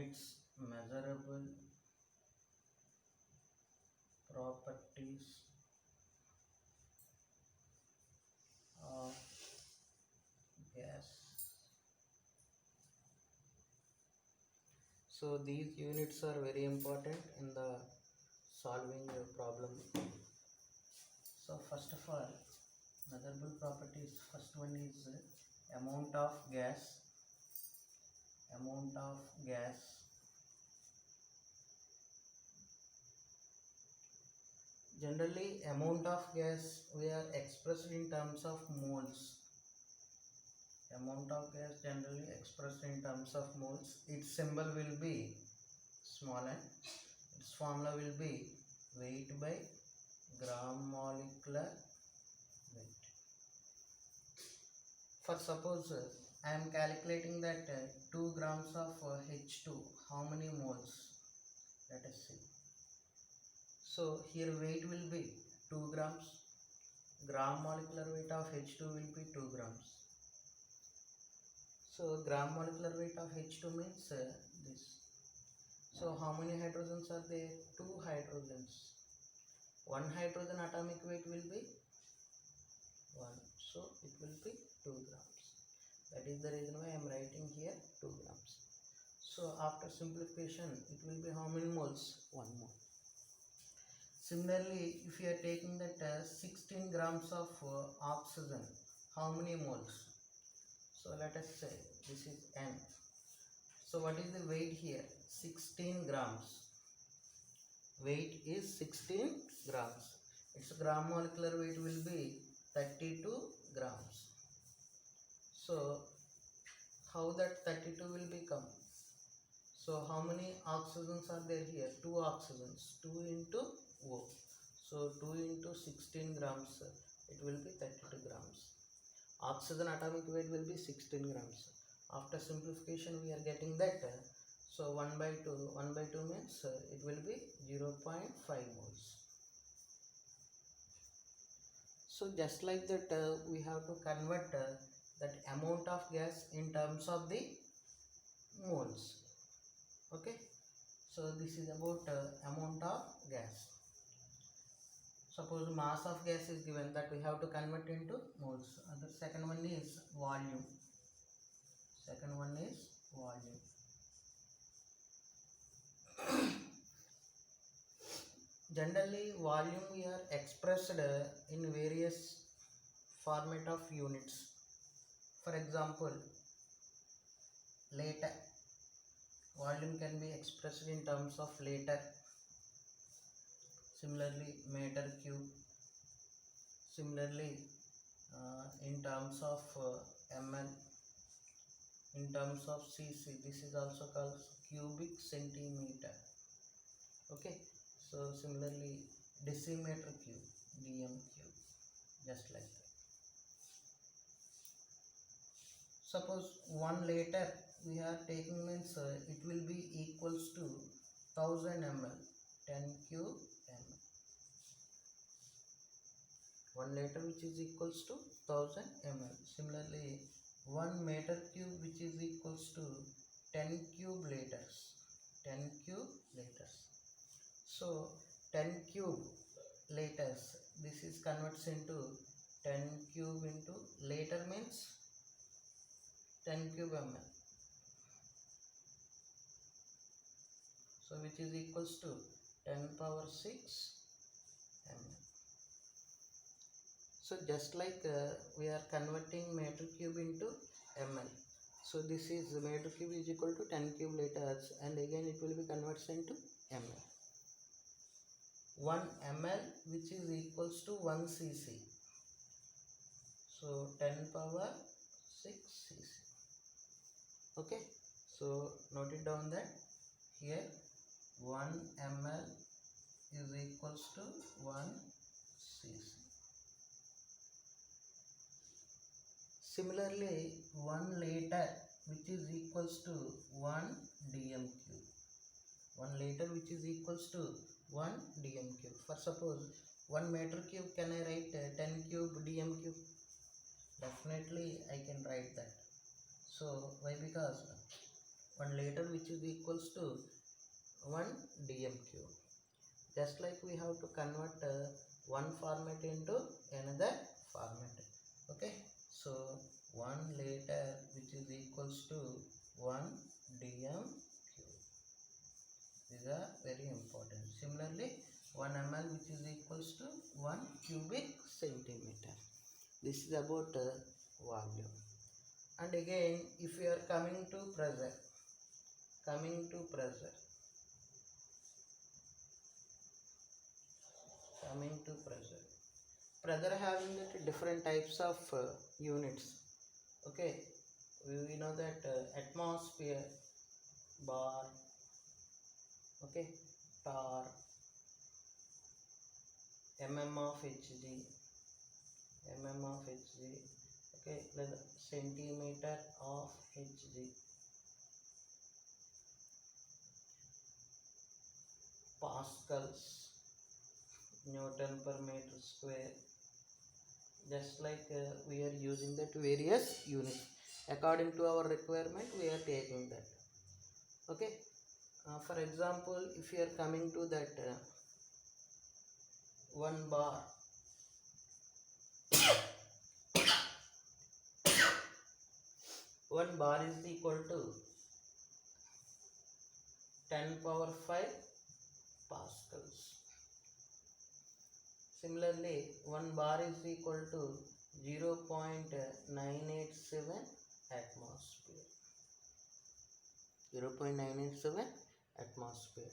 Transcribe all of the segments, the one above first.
its measurable properties of gas. So these units are very important in the solving a problem. So first of all, measurable properties, first one is amount of gas. Amount of gas. Generally, amount of gas we are expressed in terms of moles. Amount of gas generally expressed in terms of moles. Its symbol will be small n. Its formula will be weight by gram molecular weight. For suppose I am calculating that 2 grams of H2, how many moles? Let us see. So here weight will be 2 grams. Gram molecular weight of H2 will be 2 grams. So gram molecular weight of H2 means this. So how many hydrogens are there? 2 hydrogens. One hydrogen atomic weight will be 1. So it will be 2 grams. That is the reason why I am writing here 2 grams. So after simplification, it will be how many moles? 1 mole. Similarly, if you are taking that 16 grams of oxygen, how many moles? So let us say this is N. So what is the weight here? 16 grams. Weight is 16 grams. Its gram molecular weight will be 32 grams. So how that 32 will become? So how many oxygens are there here? 2 oxygens. 2 into O. So 2 into 16 grams, it will be 32 grams. Oxygen atomic weight will be 16 grams. After simplification we are getting that. So 1 by 2 means it will be 0.5 moles. So just like that we have to convert that amount of gas in terms of the moles. Okay. So this is about amount of gas. Suppose mass of gas is given, that we have to convert into moles. The second one is volume. Second one is volume. Generally, volume we are expressed in various format of units. For example, liter. Volume can be expressed in terms of liter. Similarly, meter cube. Similarly, in terms of ml. In terms of cc, this is also called cubic centimeter. Okay. So similarly, decimeter cube, dm cube, just like that. Suppose 1 liter we are taking means it will be equals to 1000 ml, 10 cube ml. 1 liter which is equals to 1000 ml. Similarly, 1 meter cube which is equals to 10 cube liters. 10 cube liters. So 10 cube liters, this is converts into 10 cube into liter means 10 cube ml. So which is equals to 10 power 6 ml. So just like we are converting meter cube into ml. So this is meter cube is equal to 10 cube liters, and again it will be converted into ml. 1 ml which is equals to 1 cc. So 10 power 6 cc. Okay. So note it down that here 1 ml is equals to 1 cc. Similarly, 1 liter which is equals to 1 dm cube. 1 liter which is equals to 1 dm cube. For suppose 1 meter cube, can I write 10 cube dm cube? Definitely I can write that. So why? Because 1 liter which is equals to 1 dm cube. Just like we have to convert one format into another format. Okay, so 1 liter which is equals to 1 dm cube. These are very important. Similarly, 1 ml which is equals to 1 cubic centimeter. This is about volume. And again, if we are coming to pressure, pressure having that different types of units. Okay, we know that atmosphere, bar, okay, tar, mm of hg, okay, centimeter of hg, pascals, newton per meter square. Just like we are using that various units according to our requirement, we are taking that. Okay, for example, if you are coming to that 1 bar, 1 bar is equal to 10 power 5 pascals. Similarly, 1 bar is equal to 0.987 atmosphere. 0.987 atmosphere.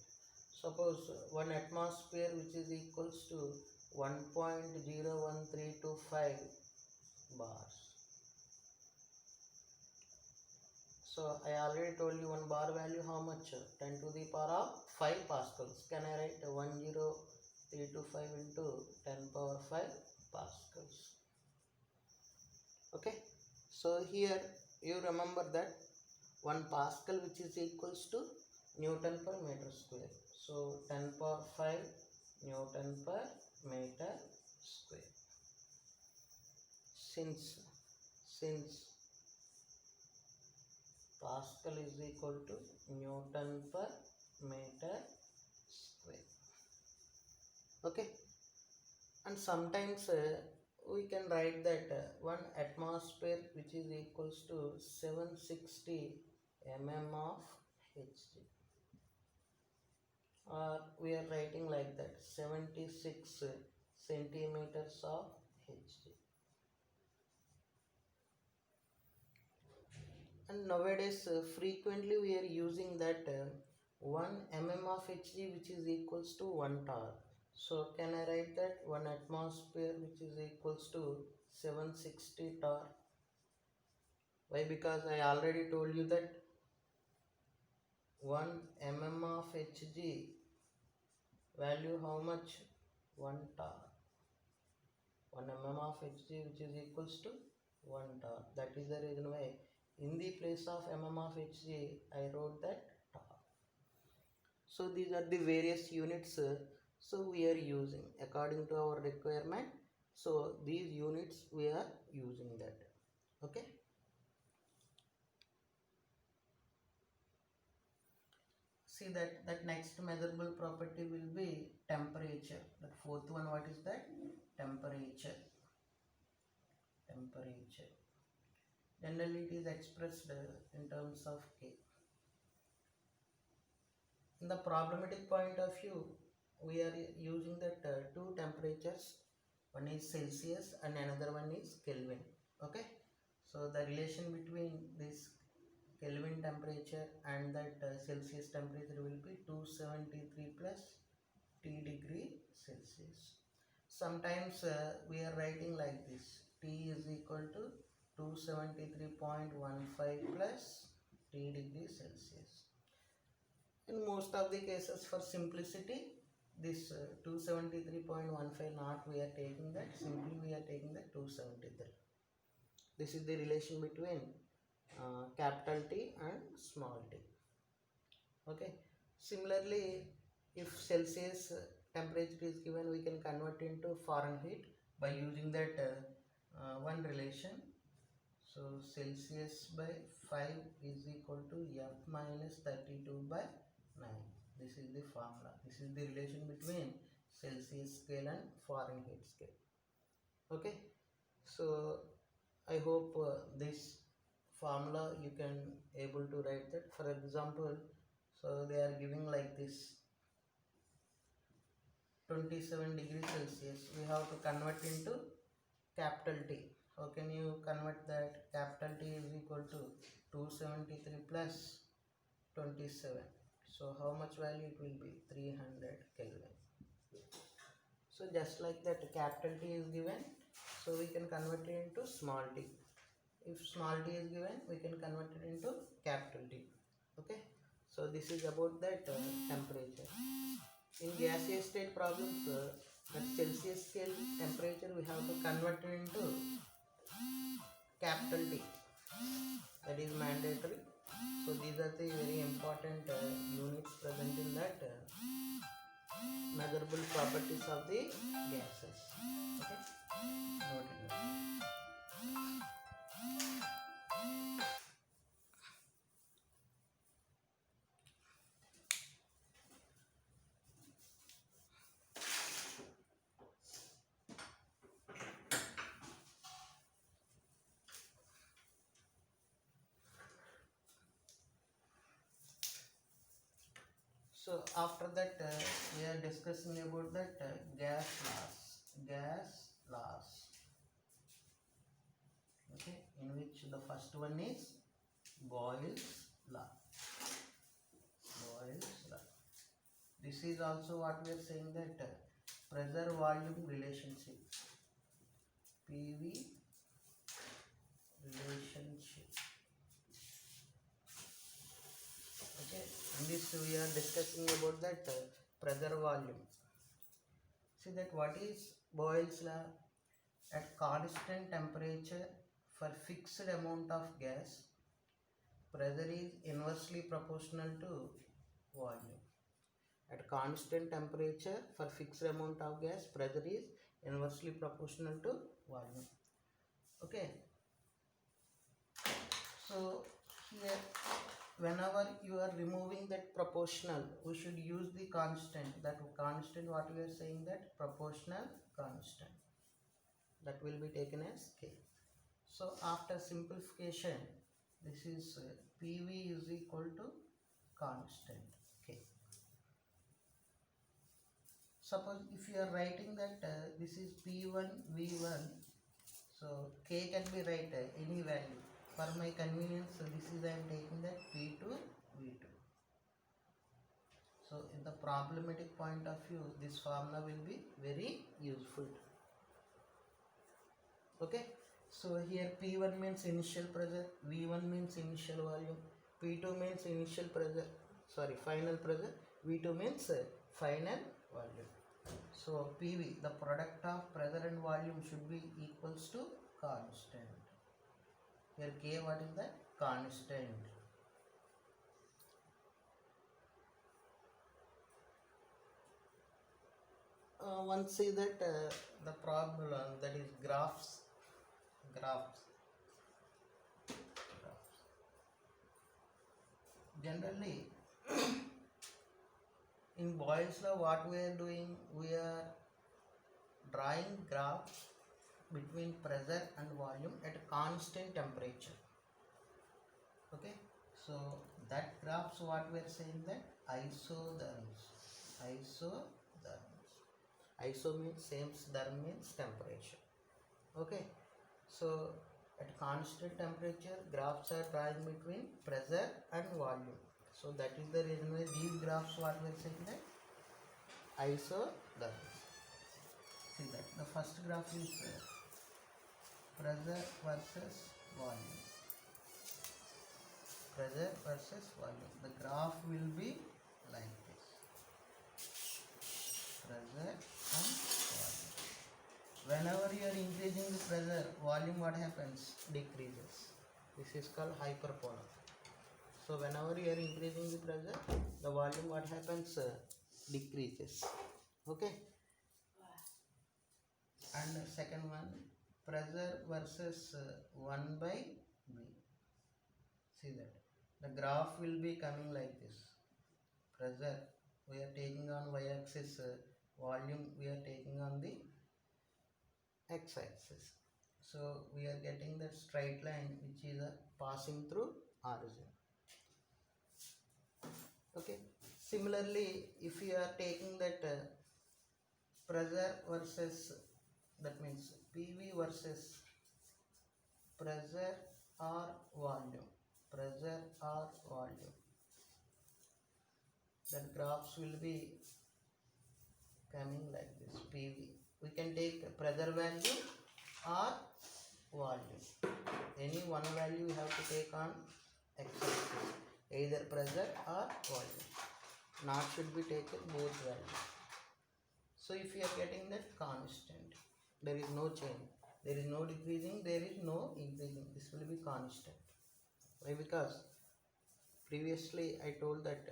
Suppose 1 atmosphere which is equals to 1.01325 bars. So I already told you 1 bar value how much? 10 to the power of 5 pascals. Can I write 10325 into 10 power 5 pascals? Okay, so here you remember that 1 pascal which is equals to Newton per meter square. So 10 power 5 Newton per meter square. Since pascal is equal to Newton per meter square. Okay, and sometimes we can write that 1 atmosphere which is equals to 760 mm of hg, or we are writing like that 76 centimeters of hg. And nowadays frequently we are using that 1 mm of hg which is equals to 1 tar. So can I write that 1 atmosphere which is equals to 760 tar? Why? Because I already told you that 1 mm of hg value how much? 1 tar. 1 mm of hg which is equals to 1 tar. That is the reason why in the place of mm of hg I wrote that tar. So these are the various units so we are using according to our requirement. So these units we are using that. Okay, see that next measurable property will be temperature. That fourth one, what is that? Temperature. Generally it is expressed in terms of K. In the problematic point of view, we are using that two temperatures. One is Celsius and another one is Kelvin. Okay, so the relation between this Kelvin temperature and that Celsius temperature will be 273 plus T degree Celsius. Sometimes we are writing like this: T is equal to 273.15 plus T degree Celsius. In most of the cases, for simplicity, this 273.15 not we are taking that, simply we are taking that 273. This is the relation between capital T and small t. Okay, similarly, if Celsius temperature is given, we can convert into Fahrenheit by using that one relation. So Celsius by 5 is equal to F minus 32 by 9. This is the formula. This is the relation between Celsius scale and Fahrenheit scale. Okay, so I hope this formula you can able to write that. For example, so they are giving like this 27 degrees Celsius. We have to convert into capital T. How can you convert that? Capital T is equal to 273 plus 27. So how much value it will be? 300 Kelvin. So just like that, capital T is given, so we can convert it into small t. If small t is given, we can convert it into capital T. Okay, so this is about that temperature. In gaseous state problems, at Celsius scale temperature we have to convert it into capital T. That is mandatory. So these are the very important units present in that measurable properties of the gases. Okay, note it down. So after that we are discussing about that gas laws, okay, in which the first one is Boyle's law. This is also what we are saying, that pressure volume relationship, PV relationship. Okay, in this we are discussing about that pressure volume. See that what is Boyle's law? At constant temperature for fixed amount of gas, pressure is inversely proportional to volume. At constant temperature for fixed amount of gas, pressure is inversely proportional to volume. Okay, so here whenever you are removing that proportional, we should use the constant. That constant, what we are saying, that proportional constant, that will be taken as K. So after simplification, this is PV is equal to constant K. Suppose if you are writing that this is P1 V1, so K can be write any value. For my convenience, so this is I am taking that P2 V2. So in the problematic point of view, this formula will be very useful. Okay, so here P1 means initial pressure, V1 means initial volume, P2 means initial pressure, final pressure, V2 means final volume. So PV, the product of pressure and volume, should be equals to constant. Here K, what is that? Constant. One see that the problem, that is graphs. Generally in Boyle's law, what we are doing, we are drawing graphs between pressure and volume at constant temperature. Okay, so that graphs, what we are saying, that isotherms. Iso means same, therm means temperature. Okay, so at constant temperature, graphs are drawing between pressure and volume. So that is the reason why these graphs, what we are saying, that isotherms. See that the first graph is pressure versus volume. Pressure versus volume. The graph will be like this. Pressure and volume. Whenever you are increasing the pressure, volume, what happens? Decreases. This is called hyperpolar. So whenever you are increasing the pressure, the volume, what happens? Decreases. Okay. And the second one, pressure versus 1 by V. See that the graph will be coming like this. Pressure we are taking on y-axis, volume we are taking on the x-axis. So we are getting that straight line which is passing through origin. Okay, similarly if you are taking that pressure versus, that means PV versus pressure or volume, pressure or volume, that graphs will be coming like this. PV, we can take pressure value or volume, any one value you have to take on x-axis, either pressure or volume, not should be taken both values. So if you are getting that constant, there is no change, there is no decreasing, there is no increasing, this will be constant. Why? Because previously I told that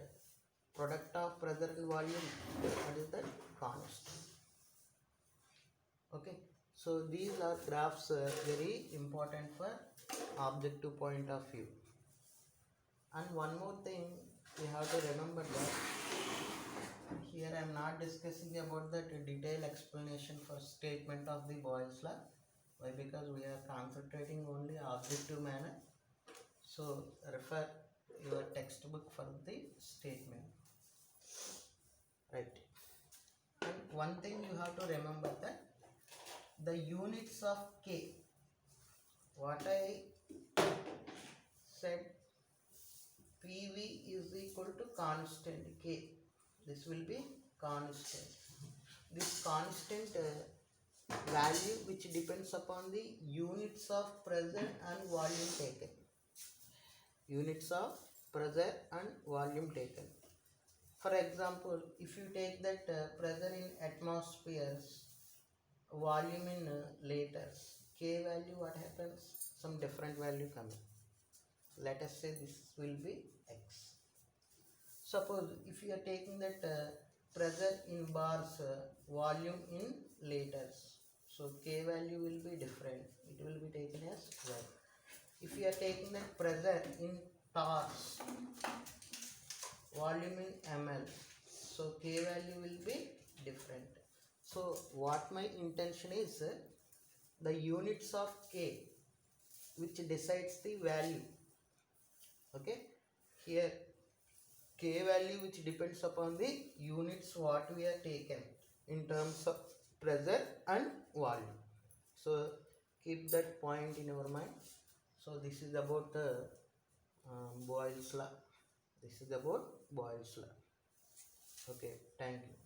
product of pressure and volume, what is that? Constant. Okay, so these are graphs very important for objective point of view. And one more thing we have to remember, that here I am not discussing about that detailed explanation for statement of the Boyle's law. Why? Because we are concentrating only objective manner. So refer your textbook for the statement, right? And one thing you have to remember, that the units of K, what I said, PV is equal to constant K, this will be constant. This constant value which depends upon the units of pressure and volume taken, units of pressure and volume taken. For example, if you take that pressure in atmospheres, volume in liters, K value, what happens? Some different value coming. Let us say this will be X. Suppose if you are taking that pressure in bars, volume in liters, so K value will be different, it will be taken as Y. If you are taking that pressure in torrs, volume in ml, so K value will be different. So what my intention is, the units of K which decides the value. Okay, here K value which depends upon the units what we are taken in terms of pressure and volume. So keep that point in your mind. So this is about Boyle's law. This is about Boyle's law. Okay, thank you.